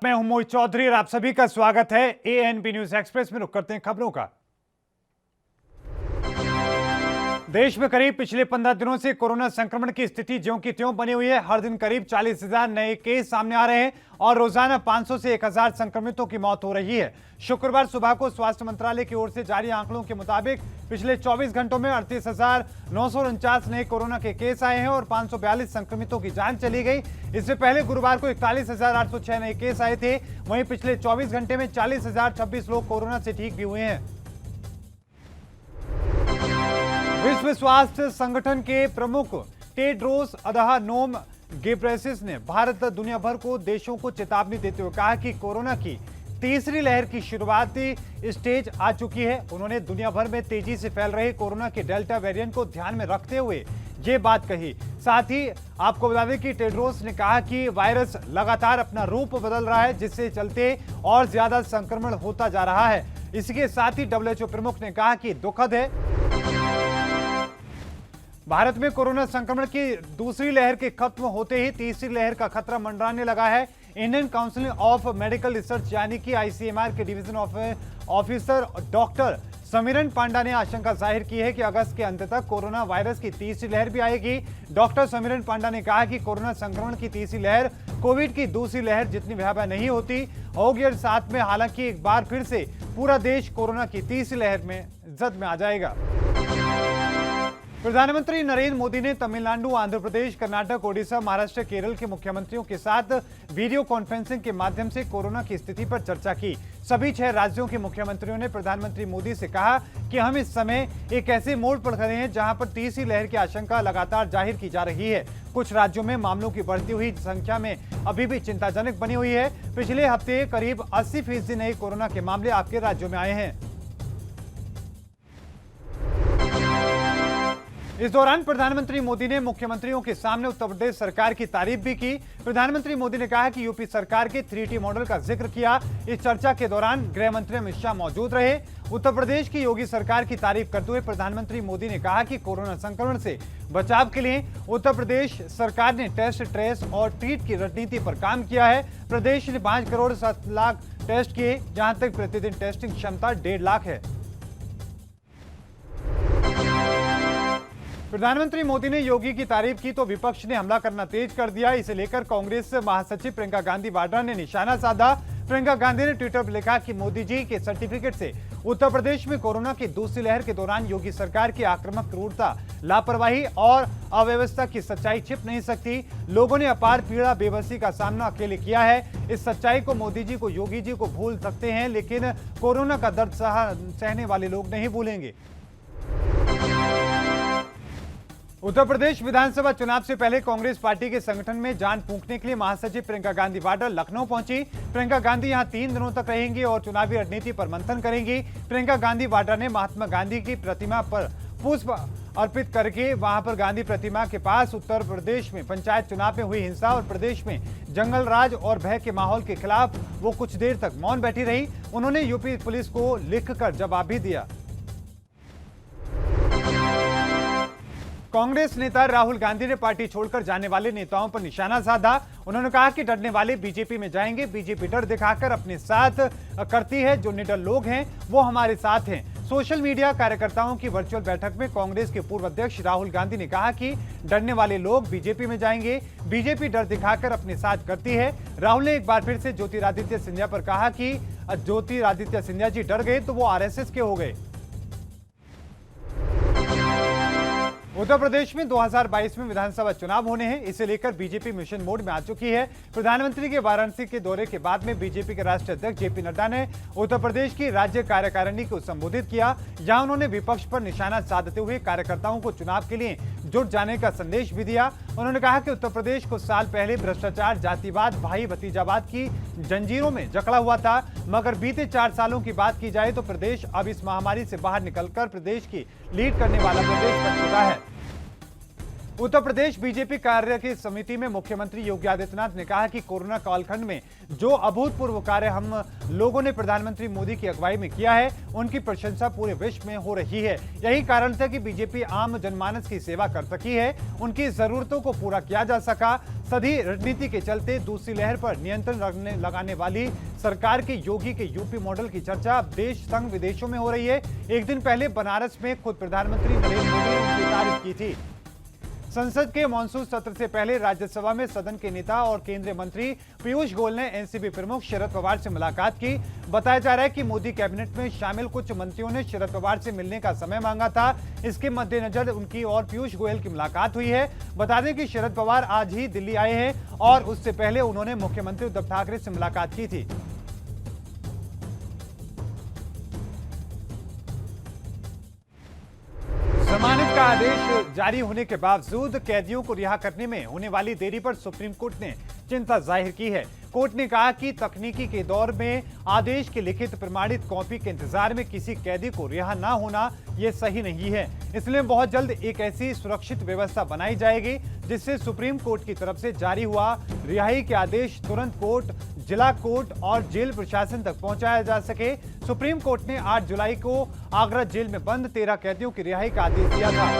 मैं हूं मोहित चौधरी और आप सभी का स्वागत है एएनपी न्यूज एक्सप्रेस में। रुक करते हैं खबरों का। देश में करीब पिछले 15 दिनों से कोरोना संक्रमण की स्थिति ज्यों की त्यों बनी हुई है। हर दिन करीब 40,000 नए केस सामने आ रहे हैं और रोजाना 500 से 1,000 संक्रमितों की मौत हो रही है। शुक्रवार सुबह को स्वास्थ्य मंत्रालय की ओर से जारी आंकड़ों के मुताबिक पिछले 24 घंटों में 38,949 नए कोरोना के केस आए हैं और 542 संक्रमितों की जान चली गई। इससे पहले गुरुवार को 41,806 नए केस आए थे। वहीं पिछले 24 घंटे में 40,026 लोग कोरोना से ठीक भी हुए हैं। विश्व स्वास्थ्य संगठन के प्रमुख टेड्रोस अधानोम घेब्रेयेसस ने भारत दुनिया भर को देशों को चेतावनी देते हुए कहा कि कोरोना की तीसरी लहर की शुरुआती स्टेज आ चुकी है। उन्होंने दुनिया भर में तेजी से फैल रहे कोरोना के डेल्टा वेरिएंट को ध्यान में रखते हुए ये बात कही। साथ ही आपको बता दें कि टेड्रोस ने कहा कि वायरस लगातार अपना रूप बदल रहा है, जिससे चलते और ज्यादा संक्रमण होता जा रहा है। इसके साथ ही WHO प्रमुख ने कहा कि दुखद है भारत में कोरोना संक्रमण की दूसरी लहर के खत्म होते ही तीसरी लहर का खतरा मंडराने लगा है। Indian council of medical research यानी कि ICMR के division officer doctor Samiran Panda ने आशंका जाहिर की है कि अगस्त के अंत तक कोरोना वायरस की तीसरी लहर भी आएगी। डॉक्टर समीरन पांडा ने कहा कि कोरोना संक्रमण की तीसरी लहर कोविड की दूसरी लहर जितनी भयावह नहीं होती होगी और साथ में हालांकि एक बार फिर से पूरा देश कोरोना की तीसरी लहर में जद में आ जाएगा। प्रधानमंत्री नरेंद्र मोदी ने तमिलनाडु, आंध्र प्रदेश, कर्नाटक, ओडिशा, महाराष्ट्र, केरल के मुख्यमंत्रियों के साथ वीडियो कॉन्फ्रेंसिंग के माध्यम से कोरोना की स्थिति पर चर्चा की। सभी 6 राज्यों के मुख्यमंत्रियों ने प्रधानमंत्री मोदी से कहा कि हम इस समय एक ऐसे मोड़ पर खड़े हैं जहां पर तीसरी लहर की आशंका लगातार जाहिर की जा रही है। कुछ राज्यों में मामलों की बढ़ती हुई संख्या में अभी भी चिंताजनक बनी हुई है। पिछले हफ्ते करीब 80% नए कोरोना के मामले आपके राज्यों में आए हैं। इस दौरान प्रधानमंत्री मोदी ने मुख्यमंत्रियों के सामने उत्तर प्रदेश सरकार की तारीफ भी की। प्रधानमंत्री मोदी ने कहा कि यूपी सरकार के 3T मॉडल का जिक्र किया। इस चर्चा के दौरान गृह मंत्री अमित शाह मौजूद रहे। उत्तर प्रदेश की योगी सरकार की तारीफ करते हुए प्रधानमंत्री मोदी ने कहा कि कोरोना संक्रमण से बचाव के लिए उत्तर प्रदेश सरकार ने टेस्ट, ट्रेस और ट्रीट की रणनीति पर काम किया है। प्रदेश ने 5 करोड़ 7 लाख टेस्ट किए, जहां तक प्रतिदिन टेस्टिंग क्षमता 1.5 लाख है। प्रधानमंत्री मोदी ने योगी की तारीफ की तो विपक्ष ने हमला करना तेज कर दिया। इसे लेकर कांग्रेस महासचिव प्रियंका गांधी वाड्रा ने निशाना साधा। प्रियंका गांधी ने ट्विटर पर लिखा कि मोदी जी के सर्टिफिकेट से उत्तर प्रदेश में कोरोना की दूसरी लहर के दौरान योगी सरकार की आक्रामक क्रूरता, लापरवाही और अव्यवस्था की सच्चाई छिप नहीं सकती। लोगों ने अपार पीड़ा, बेबसी का सामना अकेले किया है। इस सच्चाई को मोदी जी को, योगी जी को भूल सकते हैं, लेकिन कोरोना का दर्द सहने वाले लोग नहीं भूलेंगे। उत्तर प्रदेश विधानसभा चुनाव से पहले कांग्रेस पार्टी के संगठन में जान फूंकने के लिए महासचिव प्रियंका गांधी वाड्रा लखनऊ पहुंची। प्रियंका गांधी यहां 3 दिनों तक रहेंगी और चुनावी रणनीति पर मंथन करेंगी। प्रियंका गांधी वाड्रा ने महात्मा गांधी की प्रतिमा पर पुष्प अर्पित करके वहां पर गांधी प्रतिमा के पास उत्तर प्रदेश में पंचायत चुनाव में हुई हिंसा और प्रदेश में जंगल राज और भय के माहौल के खिलाफ वो कुछ देर तक मौन बैठी रही। उन्होंने यूपी पुलिस को लिखकर जवाब भी दिया। कांग्रेस नेता राहुल गांधी ने पार्टी छोड़कर जाने वाले नेताओं पर निशाना साधा। उन्होंने कहा कि डरने वाले बीजेपी में जाएंगे। बीजेपी डर दिखाकर अपने साथ करती है। जो निडर लोग हैं वो हमारे साथ हैं। सोशल मीडिया कार्यकर्ताओं की वर्चुअल बैठक में कांग्रेस के पूर्व अध्यक्ष राहुल गांधी ने कहा कि डरने वाले लोग बीजेपी में जाएंगे। बीजेपी डर दिखाकर अपने साथ करती है। राहुल ने एक बार फिर से ज्योतिरादित्य सिंधिया पर कहा कि ज्योतिरादित्य सिंधिया जी डर गए तो वो RSS के हो गए। उत्तर प्रदेश में 2022 में विधानसभा चुनाव होने हैं। इसे लेकर बीजेपी मिशन मोड में आ चुकी है। प्रधानमंत्री के वाराणसी के दौरे के बाद में बीजेपी के राष्ट्रीय अध्यक्ष JP नड्डा ने उत्तर प्रदेश की राज्य कार्यकारिणी को संबोधित किया, जहां उन्होंने विपक्ष पर निशाना साधते हुए कार्यकर्ताओं को चुनाव के लिए जुट जाने का संदेश भी दिया। उन्होंने कहा कि उत्तर प्रदेश कुछ साल पहले भ्रष्टाचार, जातिवाद, भाई भतीजावाद की जंजीरों में जकड़ा हुआ था, मगर बीते 4 सालों की बात की जाए तो प्रदेश अब इस महामारी से बाहर निकलकर प्रदेश की लीड करने वाला प्रदेश बन चुका है। उत्तर प्रदेश बीजेपी कार्य की समिति में मुख्यमंत्री योगी आदित्यनाथ ने कहा कि कोरोना कालखंड में जो अभूतपूर्व कार्य हम लोगों ने प्रधानमंत्री मोदी की अगुवाई में किया है, उनकी प्रशंसा पूरे विश्व में हो रही है। यही कारण था कि बीजेपी आम जनमानस की सेवा कर सकी है, उनकी जरूरतों को पूरा किया जा सका। सदी रणनीति के चलते दूसरी लहर पर नियंत्रण लगाने वाली सरकार के योगी के यूपी मॉडल की चर्चा अब देश संग विदेशों में हो रही है। एक दिन पहले बनारस में खुद प्रधानमंत्री नरेंद्र मोदी ने उनकी तारीफ की थी। संसद के मॉनसून सत्र से पहले राज्यसभा में सदन के नेता और केंद्रीय मंत्री पीयूष गोयल ने एनसीपी प्रमुख शरद पवार से मुलाकात की। बताया जा रहा है कि मोदी कैबिनेट में शामिल कुछ मंत्रियों ने शरद पवार से मिलने का समय मांगा था। इसके मद्देनजर उनकी और पीयूष गोयल की मुलाकात हुई है। बता दें कि शरद पवार आज ही दिल्ली आए हैं और उससे पहले उन्होंने मुख्यमंत्री उद्धव ठाकरे से मुलाकात की थी। जमानत का आदेश जारी होने के बावजूद कैदियों को रिहा करने में होने वाली देरी पर सुप्रीम कोर्ट ने चिंता जाहिर की है। कोर्ट ने कहा कि तकनीकी के दौर में आदेश की लिखित प्रमाणित कॉपी के इंतजार में किसी कैदी को रिहा न होना यह सही नहीं है। इसलिए बहुत जल्द एक ऐसी सुरक्षित व्यवस्था बनाई जाएगी जिससे सुप्रीम कोर्ट की तरफ से जारी हुआ रिहाई के आदेश तुरंत कोर्ट, जिला कोर्ट और जेल प्रशासन तक पहुंचाया जा सके। सुप्रीम कोर्ट ने 8 जुलाई को आगरा जेल में बंद 13 कैदियों की रिहाई का आदेश दिया था।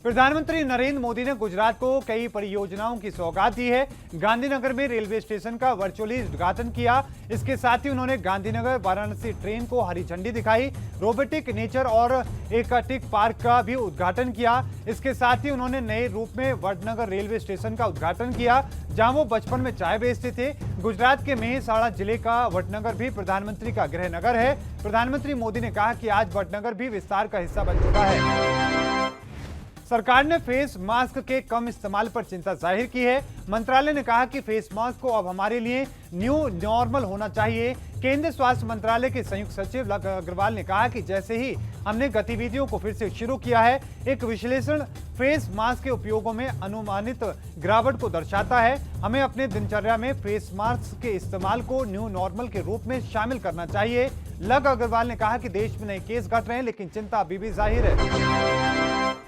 प्रधानमंत्री नरेंद्र मोदी ने गुजरात को कई परियोजनाओं की सौगात दी है। गांधीनगर में रेलवे स्टेशन का वर्चुअली उद्घाटन किया। इसके साथ ही उन्होंने गांधीनगर वाराणसी ट्रेन को हरी झंडी दिखाई। रोबोटिक नेचर और एक्वाटिक पार्क का भी उद्घाटन किया। इसके साथ ही उन्होंने नए रूप में वडनगर रेलवे स्टेशन का उद्घाटन किया, जहां वो बचपन में चाय बेचते थे। गुजरात के मेहसाणा जिले का वडनगर भी प्रधानमंत्री का गृह नगर है। प्रधानमंत्री मोदी ने कहा कि आज वडनगर भी विस्तार का हिस्सा बन चुका है। सरकार ने फेस मास्क के कम इस्तेमाल पर चिंता जाहिर की है। मंत्रालय ने कहा कि फेस मास्क को अब हमारे लिए न्यू नॉर्मल होना चाहिए। केंद्रीय स्वास्थ्य मंत्रालय के संयुक्त सचिव लव अग्रवाल ने कहा कि जैसे ही हमने गतिविधियों को फिर से शुरू किया है, एक विश्लेषण फेस मास्क के उपयोगों में अनुमानित गिरावट को दर्शाता है। हमें अपने दिनचर्या में फेस मास्क के इस्तेमाल को न्यू नॉर्मल के रूप में शामिल करना चाहिए। लव अग्रवाल ने कहा कि देश में नए केस घट रहे हैं, लेकिन चिंता अभी भी जाहिर है।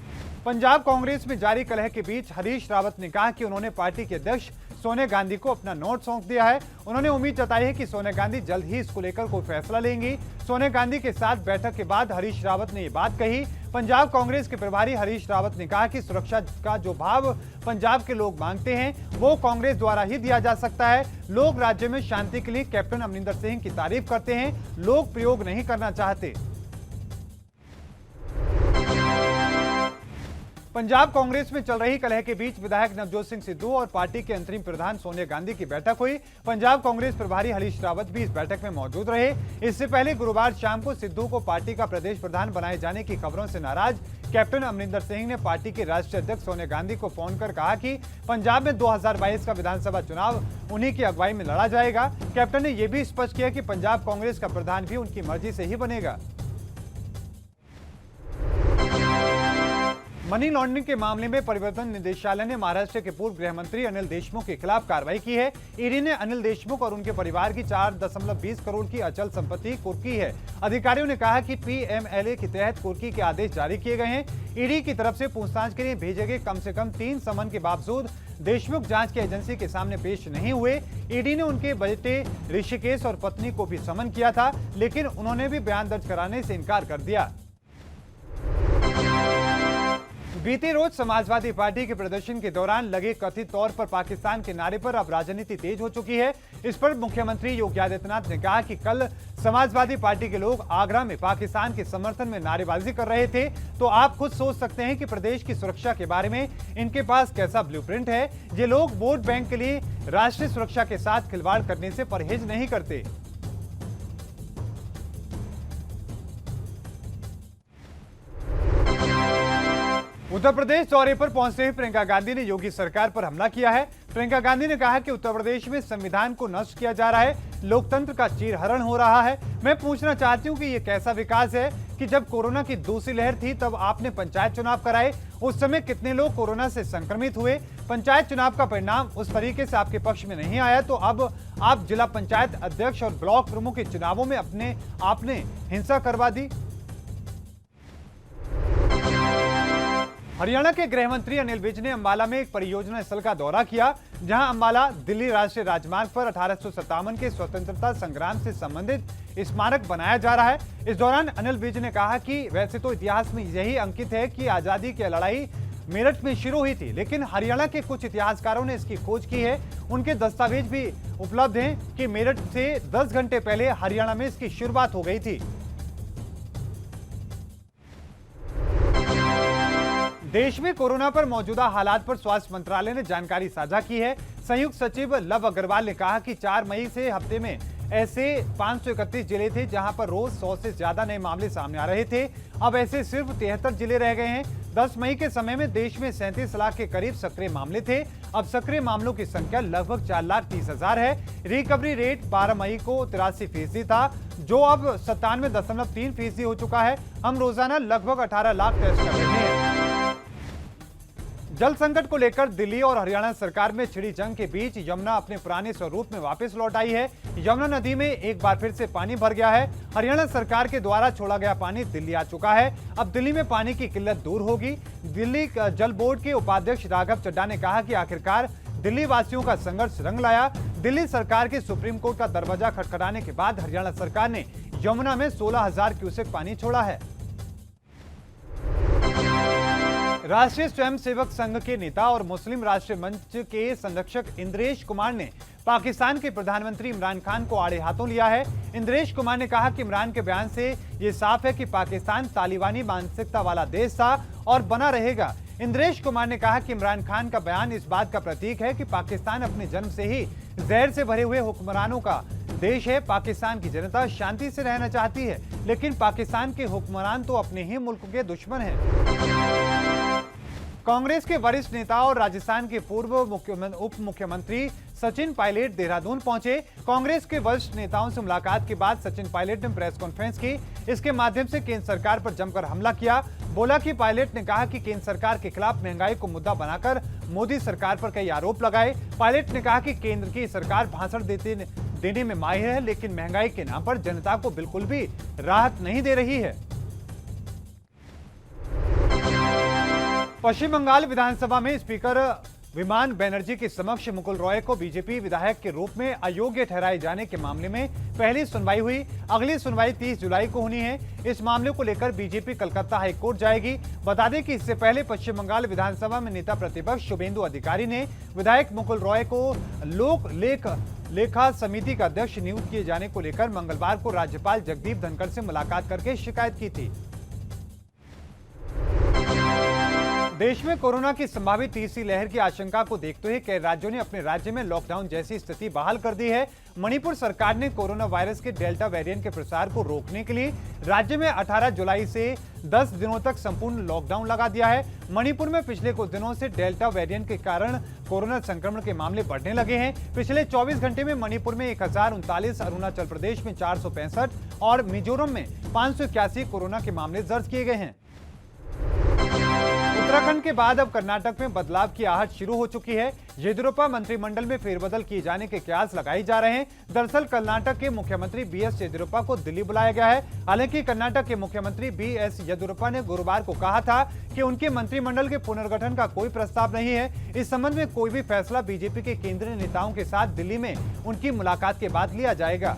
पंजाब कांग्रेस में जारी कलह के बीच हरीश रावत ने कहा कि उन्होंने पार्टी के अध्यक्ष सोनिया गांधी को अपना नोट सौंप दिया है। उन्होंने उम्मीद जताई है कि सोनिया गांधी जल्द ही इसको लेकर कोई फैसला लेंगी। सोनिया गांधी के साथ बैठक के बाद हरीश रावत ने ये बात कही। पंजाब कांग्रेस के प्रभारी हरीश रावत ने कहा कि सुरक्षा का जो भाव पंजाब के लोग मांगते हैं, वो कांग्रेस द्वारा ही दिया जा सकता है। लोग राज्य में शांति के लिए कैप्टन अमरिंदर सिंह की तारीफ करते हैं, लोग प्रयोग नहीं करना चाहते। पंजाब कांग्रेस में चल रही कलह के बीच विधायक नवजोत सिंह सिद्धू और पार्टी के अंतरिम प्रधान सोनिया गांधी की बैठक हुई। पंजाब कांग्रेस प्रभारी हरीश रावत भी इस बैठक में मौजूद रहे। इससे पहले गुरुवार शाम को सिद्धू को पार्टी का प्रदेश प्रधान बनाए जाने की खबरों से नाराज कैप्टन अमरिंदर सिंह ने पार्टी के राष्ट्रीय अध्यक्ष सोनिया गांधी को फोन कर कहा कि पंजाब में 2022 का विधानसभा चुनाव उन्हीं की अगुवाई में लड़ा जाएगा। कैप्टन ने यह भी स्पष्ट किया कि पंजाब कांग्रेस का प्रधान भी उनकी मर्जी से ही बनेगा। मनी लॉन्ड्रिंग के मामले में परिवर्तन निदेशालय ने महाराष्ट्र के पूर्व गृह मंत्री अनिल देशमुख के खिलाफ कार्रवाई की है। ईडी ने अनिल देशमुख और उनके परिवार की 4.20 करोड़ की अचल संपत्ति कुर्की है। अधिकारियों ने कहा कि पीएमएलए के तहत कुर्की के आदेश जारी किए गए हैं। ईडी की तरफ से पूछताछ के लिए भेजे गए कम से कम 3 समन के बावजूद देशमुख जांच की एजेंसी के सामने पेश नहीं हुए। ईडी ने उनके बेटे ऋषिकेश और पत्नी को भी समन किया था, लेकिन उन्होंने भी बयान दर्ज कराने से इनकार कर दिया। बीते रोज समाजवादी पार्टी के प्रदर्शन के दौरान लगे कथित तौर पर पाकिस्तान के नारे पर अब राजनीति तेज हो चुकी है। इस पर मुख्यमंत्री योगी आदित्यनाथ ने कहा कि कल समाजवादी पार्टी के लोग आगरा में पाकिस्तान के समर्थन में नारेबाजी कर रहे थे, तो आप खुद सोच सकते हैं कि प्रदेश की सुरक्षा के बारे में इनके पास कैसा ब्लूप्रिंट है। ये लोग वोट बैंक के लिए राष्ट्रीय सुरक्षा के साथ खिलवाड़ करने से परहेज नहीं करते। उत्तर प्रदेश दौरे पर पहुंचते ही प्रियंका गांधी ने योगी सरकार पर हमला किया है। प्रियंका गांधी ने कहा कि उत्तर प्रदेश में संविधान को नष्ट किया जा रहा है, लोकतंत्र का चीरहरण हो रहा है। मैं पूछना चाहती हूं कि यह कैसा विकास है कि जब कोरोना की दूसरी लहर थी तब आपने पंचायत चुनाव कराए, उस समय कितने लोग कोरोना से संक्रमित हुए। पंचायत चुनाव का परिणाम उस तरीके से आपके पक्ष में नहीं आया, तो अब आप जिला पंचायत अध्यक्ष और ब्लॉक प्रमुख के चुनावों में आपने हिंसा करवा दी। हरियाणा के गृह मंत्री अनिल विज ने अंबाला में एक परियोजना स्थल का दौरा किया, जहां अंबाला दिल्ली राष्ट्रीय राजमार्ग पर 1857 के स्वतंत्रता संग्राम से संबंधित स्मारक बनाया जा रहा है। इस दौरान अनिल विज ने कहा कि वैसे तो इतिहास में यही अंकित है कि आजादी की लड़ाई मेरठ में शुरू हुई थी, लेकिन हरियाणा के कुछ इतिहासकारों ने इसकी खोज की है। उनके दस्तावेज भी उपलब्ध हैं कि मेरठ से 10 घंटे पहले हरियाणा में इसकी शुरुआत हो गई थी। देश में कोरोना पर मौजूदा हालात पर स्वास्थ्य मंत्रालय ने जानकारी साझा की है। संयुक्त सचिव लव अग्रवाल ने कहा कि 4 मई से हफ्ते में ऐसे 531 जिले थे जहां पर रोज 100 से ज्यादा नए मामले सामने आ रहे थे। अब ऐसे सिर्फ 73 जिले रह गए हैं। 10 मई के समय में देश में 37 लाख के करीब सक्रिय मामले थे। अब सक्रिय मामलों की संख्या लगभग 4,30,000 है। रिकवरी रेट 12 मई को 83% था, जो अब 97.3% हो चुका है। हम रोजाना लगभग 18 लाख टेस्ट कर रहे हैं। जल संकट को लेकर दिल्ली और हरियाणा सरकार में छिड़ी जंग के बीच यमुना अपने पुराने स्वरूप में वापस लौट आई है। यमुना नदी में एक बार फिर से पानी भर गया है। हरियाणा सरकार के द्वारा छोड़ा गया पानी दिल्ली आ चुका है। अब दिल्ली में पानी की किल्लत दूर होगी। दिल्ली जल बोर्ड के उपाध्यक्ष राघव चड्ढा ने कहा कि आखिरकार दिल्ली वासियों का संघर्ष रंग लाया। दिल्ली सरकार के सुप्रीम कोर्ट का दरवाजा खटखटाने के बाद हरियाणा सरकार ने यमुना में 16,000 क्यूसेक पानी छोड़ा है। राष्ट्रीय स्वयंसेवक संघ के नेता और मुस्लिम राष्ट्रीय मंच के संरक्षक इंद्रेश कुमार ने पाकिस्तान के प्रधानमंत्री इमरान खान को आड़े हाथों लिया है। इंद्रेश कुमार ने कहा कि इमरान के बयान से यह साफ है कि पाकिस्तान तालिबानी मानसिकता वाला देश था और बना रहेगा। इंद्रेश कुमार ने कहा कि इमरान खान का बयान इस बात का प्रतीक है कि पाकिस्तान अपने जन्म से ही जहर से भरे हुए हुक्मरानों का देश है। पाकिस्तान की जनता शांति से रहना चाहती है, लेकिन पाकिस्तान के हुक्मरान तो अपने ही मुल्क के दुश्मन हैं। कांग्रेस के वरिष्ठ नेता और राजस्थान के पूर्व उप मुख्यमंत्री सचिन पायलट देहरादून पहुंचे। कांग्रेस के वरिष्ठ नेताओं से मुलाकात के बाद सचिन पायलट ने प्रेस कॉन्फ्रेंस की। इसके माध्यम से केंद्र सरकार पर जमकर हमला किया। बोला कि पायलट ने कहा कि केंद्र सरकार के खिलाफ महंगाई को मुद्दा बनाकर मोदी सरकार पर कई आरोप लगाए। पायलट ने कहा कि केंद्र की सरकार भाषण देने में माहिर है, लेकिन महंगाई के नाम पर जनता को बिल्कुल भी राहत नहीं दे रही है। पश्चिम बंगाल विधानसभा में स्पीकर विमान बनर्जी के समक्ष मुकुल रॉय को बीजेपी विधायक के रूप में अयोग्य ठहराए जाने के मामले में पहली सुनवाई हुई। अगली सुनवाई 30 जुलाई को होनी है। इस मामले को लेकर बीजेपी कलकत्ता हाईकोर्ट जाएगी। बता दें कि इससे पहले पश्चिम बंगाल विधानसभा में नेता प्रतिपक्ष शुभेंदु अधिकारी ने विधायक मुकुल रॉय को लोक लेखा समिति का अध्यक्ष नियुक्त किए जाने को लेकर मंगलवार को राज्यपाल जगदीप धनखड़ से मुलाकात करके शिकायत की थी। देश में कोरोना की संभावित तीसरी लहर की आशंका को देखते हुए कई राज्यों ने अपने राज्य में लॉकडाउन जैसी स्थिति बहाल कर दी है। मणिपुर सरकार ने कोरोना वायरस के डेल्टा वेरिएंट के प्रसार को रोकने के लिए राज्य में 18 जुलाई से 10 दिनों तक संपूर्ण लॉकडाउन लगा दिया है। मणिपुर में पिछले कुछ दिनों से डेल्टा वेरिएंट के कारण कोरोना संक्रमण के मामले बढ़ने लगे हैं। पिछले 24 घंटे में मणिपुर में 1039, अरुणाचल प्रदेश में 465 और मिजोरम में 581 कोरोना के मामले दर्ज किए गए हैं। उत्तराखंड के बाद अब कर्नाटक में बदलाव की आहट शुरू हो चुकी है। येदियुरप्पा मंत्रिमंडल में फेरबदल किए जाने के कयास लगाए जा रहे हैं। दरअसल कर्नाटक के मुख्यमंत्री बीएस येदियुरप्पा को दिल्ली बुलाया गया है। हालांकि कर्नाटक के मुख्यमंत्री बीएस येदियुरप्पा ने गुरुवार को कहा था कि उनके मंत्रिमंडल के पुनर्गठन का कोई प्रस्ताव नहीं है। इस संबंध में कोई भी फैसला बीजेपी के केंद्रीय नेताओं के साथ दिल्ली में उनकी मुलाकात के बाद लिया जाएगा।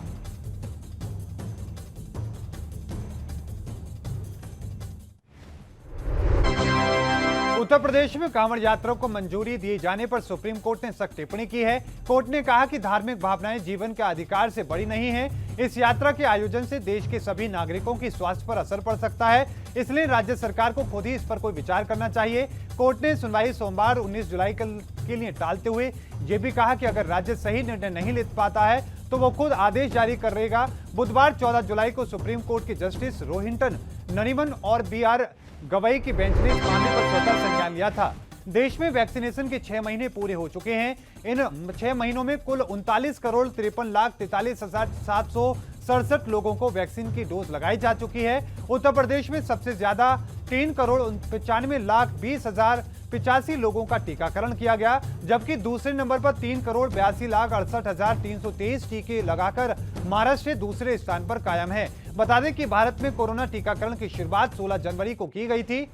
उत्तर प्रदेश में कांवड़ यात्रा को मंजूरी दिए जाने पर सुप्रीम कोर्ट ने सख्त टिप्पणी की है। कोर्ट ने कहा कि धार्मिक भावनाएं जीवन के अधिकार से बड़ी नहीं है। इस यात्रा के आयोजन से देश के सभी नागरिकों की स्वास्थ्य पर असर पड़ सकता है, इसलिए राज्य सरकार को खुद ही इस पर कोई विचार करना चाहिए। कोर्ट ने सुनवाई सोमवार 19 जुलाई के लिए टालते हुए यह भी कहा कि अगर राज्य सही निर्णय नहीं ले पाता है तो वो खुद आदेश जारी करेगा। बुधवार 14 जुलाई को सुप्रीम कोर्ट के जस्टिस रोहिंटन नरीमन और BR गवई की बेंच ने इस मामले पर स्वतः संज्ञान लिया था। देश में वैक्सीनेशन के 6 महीने पूरे हो चुके हैं। इन 6 महीनों में कुल 39,53,43,767 लोगों को वैक्सीन की डोज लगाई जा चुकी है। उत्तर प्रदेश में सबसे ज्यादा 3,95,20,085 लोगों का टीकाकरण किया गया, जबकि दूसरे नंबर पर 3,82,68,323 टीके लगाकर महाराष्ट्र दूसरे स्थान पर कायम है। बता दें कि भारत में कोरोना टीकाकरण की शुरुआत 16 जनवरी को की गई थी।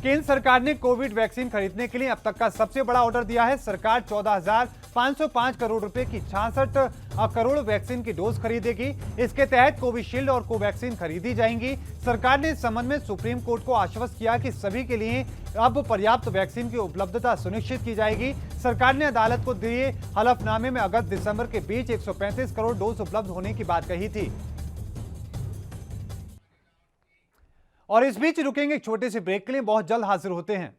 केंद्र सरकार ने कोविड वैक्सीन खरीदने के लिए अब तक का सबसे बड़ा ऑर्डर दिया है। सरकार 14,505 करोड़ रुपए की 66 करोड़ वैक्सीन की डोज खरीदेगी। इसके तहत कोविशील्ड और कोवैक्सीन खरीदी जाएंगी। सरकार ने इस संबंध में सुप्रीम कोर्ट को आश्वस्त किया कि सभी के लिए अब पर्याप्त वैक्सीन की उपलब्धता सुनिश्चित की जाएगी। सरकार ने अदालत को दिए हलफनामे में अगस्त दिसंबर के बीच 135 करोड़ डोज उपलब्ध होने की बात कही थी। और इस बीच रुकेंगे एक छोटे से ब्रेक के लिए, बहुत जल्द हाजिर होते हैं।